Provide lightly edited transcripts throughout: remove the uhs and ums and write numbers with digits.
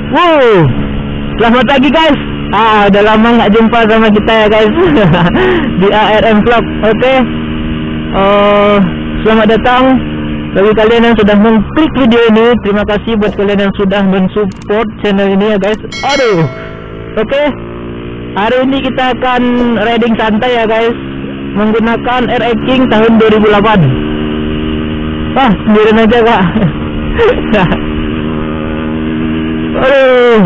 Wow, selamat pagi guys. Udah lama nggak jumpa sama kita ya guys di ARM Vlog. Oke. Selamat datang bagi kalian yang sudah mengklik video ini. Terima kasih buat kalian yang sudah mensupport channel ini ya guys. Aduh. Oke. Hari ini kita akan riding santai ya guys, menggunakan RX King tahun 2008. Sendirian aja kak. Aduh.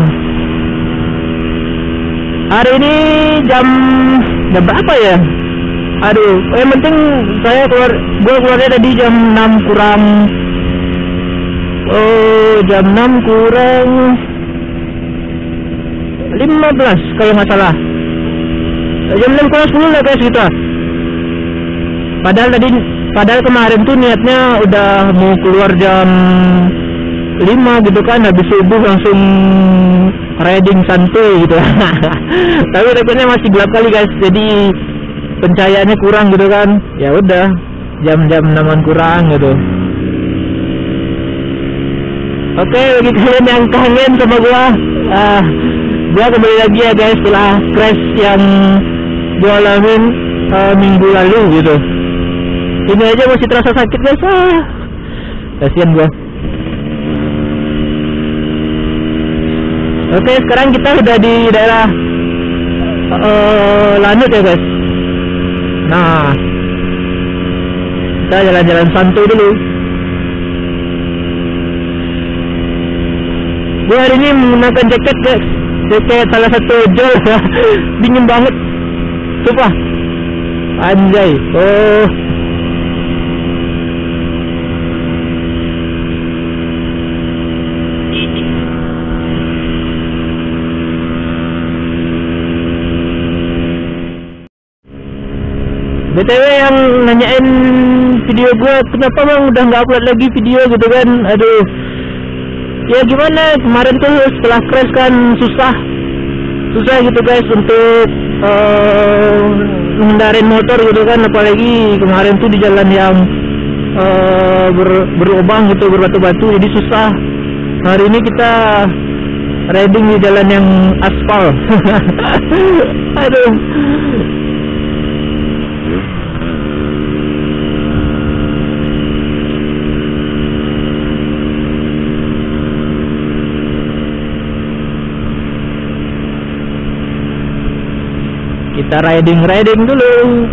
Hari ini jam berapa ya? Aduh, yang penting gue keluarnya tadi jam 6 kurang. Jam 6 kurang 15 kalau nggak salah. Jam 6 kurang 10 lah guys kita. Padahal kemarin tuh niatnya udah mau keluar jam 5 gitu kan, habis subuh langsung riding santai gitu. Tapi rasanya masih gelap kali guys, jadi pencahayaannya kurang gitu kan. Ya udah, jam-jam 6-an kurang gitu. Oke, bagi kalian yang kangen sama gua kembali lagi ya guys setelah crash yang gua alamin minggu lalu gitu. Ini aja masih terasa sakit guys. Kasihan gua. Oke, sekarang kita udah di daerah Lanut ya guys. Nah, kita jalan-jalan santai dulu. Gue hari ini menggunakan jaket guys, jaket salah satu ojol. Dingin banget, sumpah. Anjay. BTW yang nanyain video gue, kenapa bang udah nggak upload lagi video gitu kan? Aduh, ya gimana, kemarin tuh setelah crash kan susah gitu guys untuk mengendarin motor gitu kan, apalagi kemarin tuh di jalan yang berlubang gitu, berbatu-batu, jadi susah. Hari ini kita riding di jalan yang aspal. Aduh. Kita riding dulu.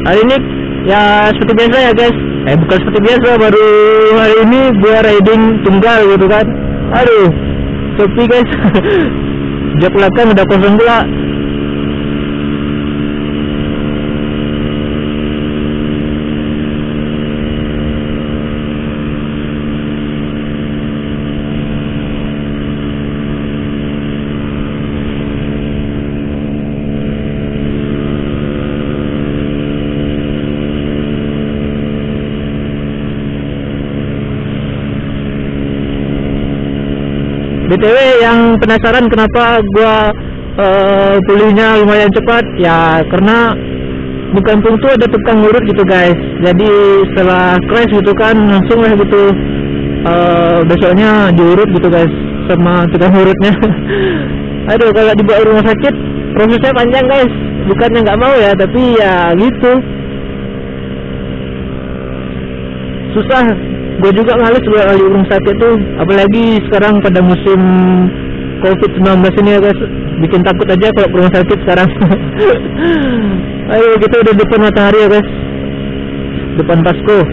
Hari ini ya seperti biasa ya guys. Bukan seperti biasa, baru hari ini gua riding tunggal gitu kan. Aduh, sepi guys. Jok belakang udah kosong pula. BTW yang penasaran kenapa gua pulihnya lumayan cepat, ya karena di kampung tuh ada tukang urut gitu guys. Jadi setelah crash gitu kan, langsung lah gitu besoknya diurut gitu guys sama tukang urutnya. Aduh, kalau dibawa rumah sakit prosesnya panjang guys. Bukannya nggak mau ya, tapi ya gitu, susah. Gue juga males buat di rumah sakit tuh, apalagi sekarang pada musim COVID-19 ini ya guys, bikin takut aja kalau ke rumah sakit sekarang. Ayo, kita udah depan matahari ya guys, depan Pasko.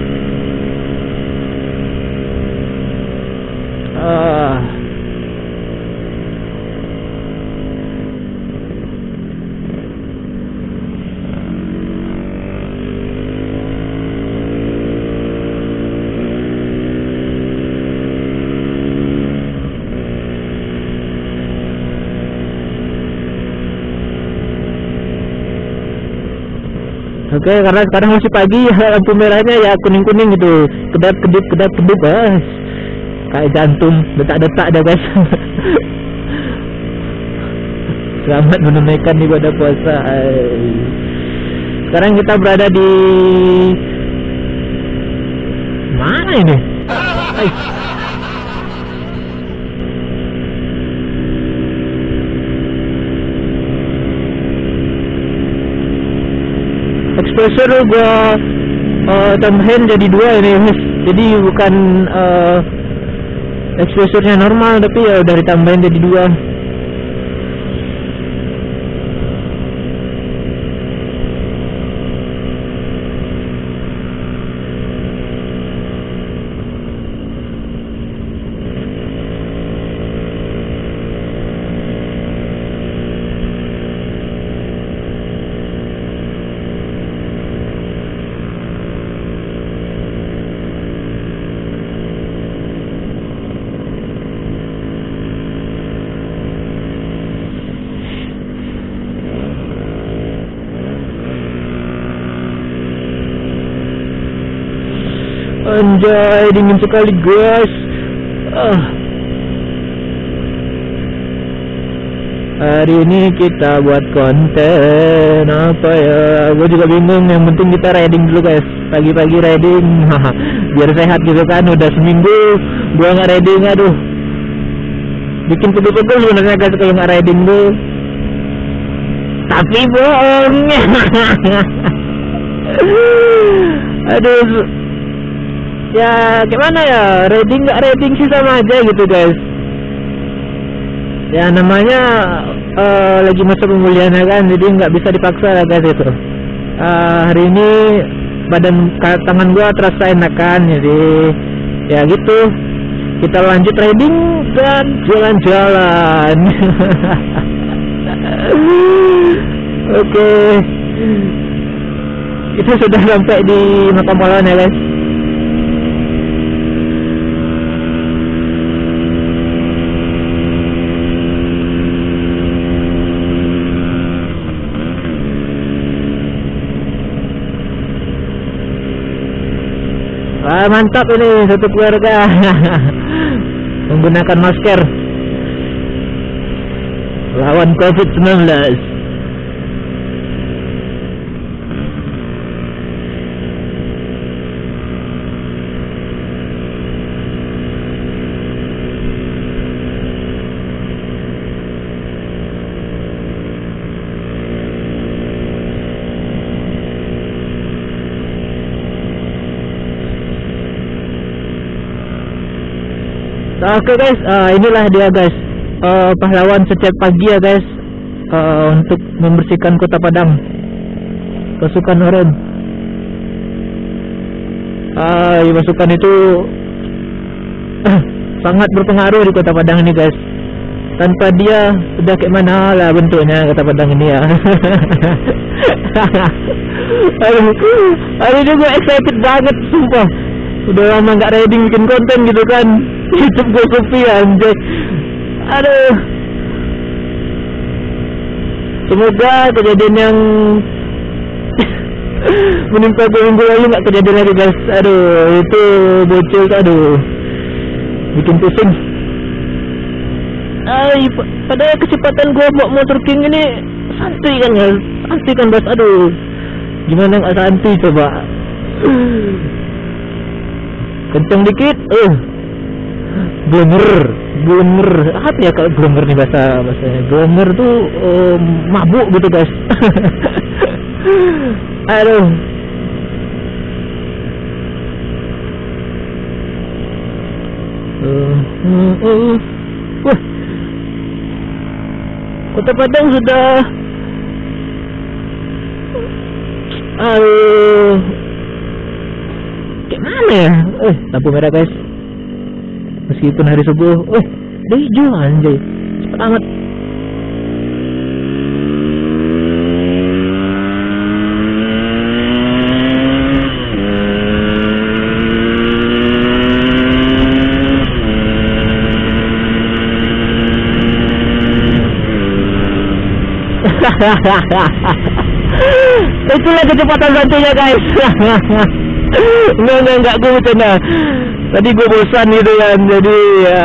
Oke, karena sekarang masih pagi ya, lampu merahnya ya kuning-kuning gitu, kedap-kedip kayak jantung, detak-detak dah guys. Selamat menunaikan ibadah puasa. Sekarang kita berada di mana ini? Exposure gua tambahin jadi 2 ini, guys. Jadi bukan exposure-nya normal, tapi ya udah ditambahin jadi 2. Anjay, dingin sekali guys. Hari ini kita buat konten apa ya? Gue juga bingung. Yang penting kita riding dulu guys. Pagi-pagi riding, biar sehat gitu kan. Udah seminggu gua nggak riding, aduh. Bikin pegel-pegel sebenarnya guys kalau nggak riding tuh. Tapi bohong. Aduh. Ya gimana ya, riding nggak riding sih sama aja gitu guys. Ya namanya lagi masa pemulihan kan, jadi nggak bisa dipaksa lah guys itu. Hari ini tangan gua terasa enakan, jadi ya gitu. Kita lanjut riding dan jalan-jalan. Oke. Kita sudah sampai di makam pahlawan ya guys. Mantap ini satu keluarga menggunakan masker lawan COVID-19. Oke guys, inilah dia guys, pahlawan setiap pagi ya guys, untuk membersihkan kota Padang, pasukan oranye. Pasukan itu sangat berpengaruh di kota Padang ini guys. Tanpa dia udah kayak mana lah bentuknya kota Padang ini ya. Hari ini gue excited banget sumpah. Udah lama nggak riding bikin konten gitu kan. YouTube gue sepi anjay. Aduh. Semoga kejadian yang menimpa gue minggu lalu nggak kejadian lagi guys. Aduh, itu bocil, aduh, bikin pusing. Padahal kecepatan gue bawa motor king ini santai kan ya, santai kan bos. Aduh, gimana nggak santai coba? Kenceng dikit, blenger, apa ya kalau blenger nih bahasanya? Blenger tuh mabuk gitu guys. Aduh. Wah. Kota Padang sudah. Gimana ya? Lampu merah guys. Meskipun hari subuh, udah hijau anjay, cepet amat. Itulah kecepatan santunya guys. Enggak gue bercanda. Tadi gue bosan gitu kan, jadi ya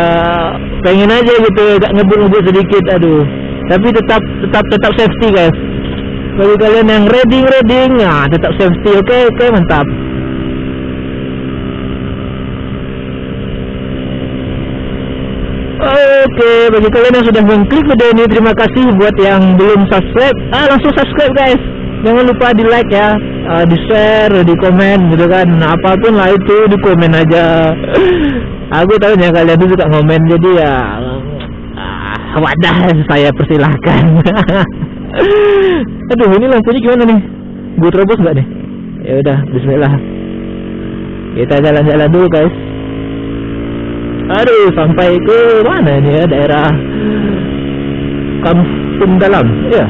pengen aja gitu, agak ngebut sedikit. Aduh, Tapi tetap safety guys. Bagi kalian yang reading, nah tetap safety. Oke, mantap. Oke, bagi kalian yang sudah mengklik video ini, terima kasih. Buat yang belum subscribe, langsung subscribe guys. Jangan lupa di like ya, di share, di komen gitu kan. Apapun lah itu, di komen aja. Aku tahu ya kalian tuh suka ngomen, jadi ya wadah, saya persilahkan. Aduh, ini lampunya gimana nih? Gue terobos nggak nih? Ya udah, bismillah. Kita jalan-jalan dulu guys. Aduh, sampai ke mana ini ya, daerah Kampung Dalam ya.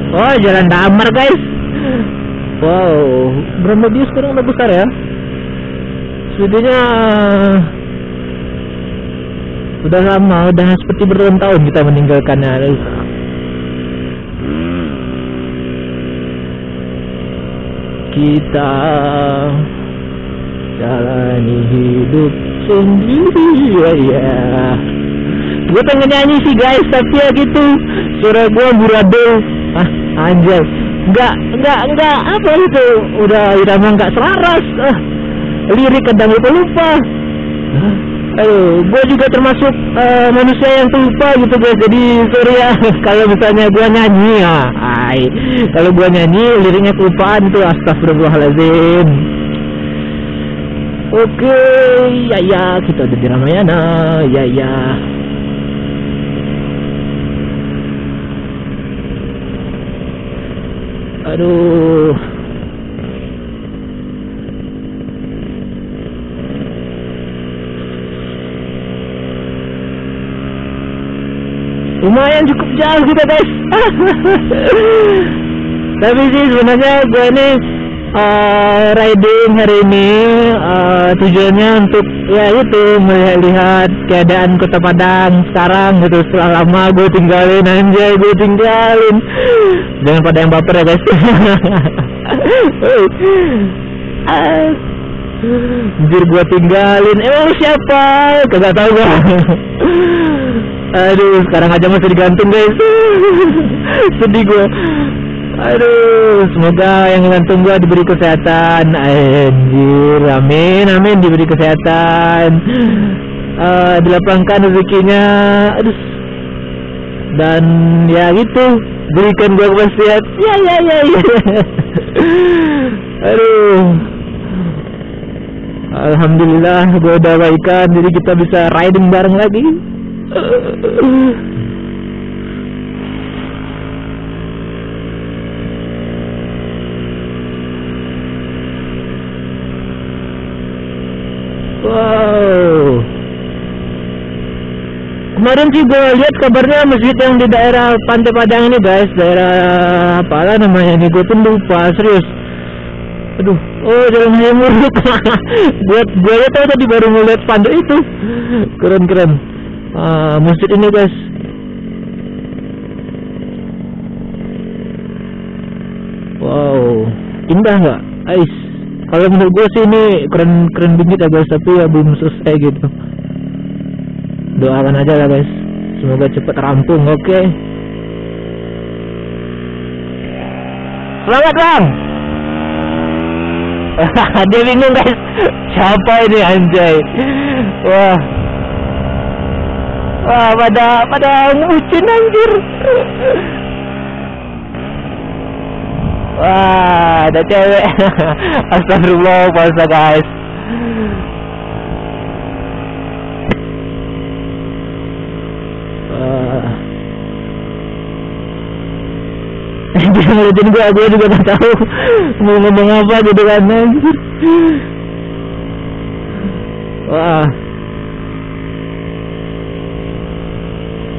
Oh, jalan damar guys. Wow, berapa dia sekarang udah besar ya. Videonya udah lama, udah seperti bertahun-tahun kita meninggalkannya. Kita jalani hidup sendiri ya. Gue pengen nyanyi sih guys, tapi ya gitu, suara gue amburadul. Anjay, enggak apa itu, udah irama enggak selaras. Lirik kadang lupa. Aduh, gue juga termasuk manusia yang lupa gitu guys. Jadi sorry ya kalau misalnya gue nyanyi ya. Kalau gue nyanyi liriknya kelupaan itu, astagfirullahaladzim. Oke, ya kita udah di Ramayana, ya. Aduh. Lumayan cukup jauh kita guys. Tapi sih sebenarnya gue ini riding hari ini tujuannya untuk ya itu melihat keadaan Kota Padang sekarang gitu. Setelah lama gue tinggalin, anjay gue tinggalin. Jangan pada yang baper ya guys. Anjir gue tinggalin. Emang siapa? Kagak tahu gue. Aduh, sekarang aja masih digantung guys. Sedih gue. Aduh, semoga yang ngantung gua diberi kesehatan. Anjir, amin diberi kesehatan. Dilapangkan rezekinya. Aduh. Dan ya gitu, berikan gua kepastian. Ya. Aduh. Alhamdulillah gua udah baikan, jadi kita bisa riding bareng lagi. Wow. Kemarin sih gue lihat kabarnya masjid yang di daerah Pantai Padang ini guys, daerah apalah namanya ini, gue pun lupa serius. Aduh, oh jalan Muruk. gue ya tahu tadi baru ngeliat spanduk itu, keren. Masjid ini guys. Wow, indah nggak? Ais. Kalau menurut gue sih ini keren bingit ya guys, tapi ya belum selesai gitu. Doakan aja lah guys, semoga cepat rampung. Oke. Selamat bang. Dia bingung guys, siapa ini anjay. Wah, pada ngucin anjir. Wah, ada cewek. Astagfirullah, puasa guys. Dia ngeliatin gue juga gak tahu mau ngomong apa gitu kan. Wah,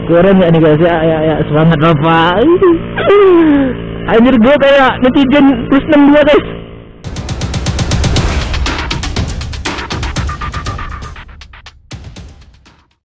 keren ya nih guys ya, semangat bapak. Anjir gue kayak netizen plus 62 guys.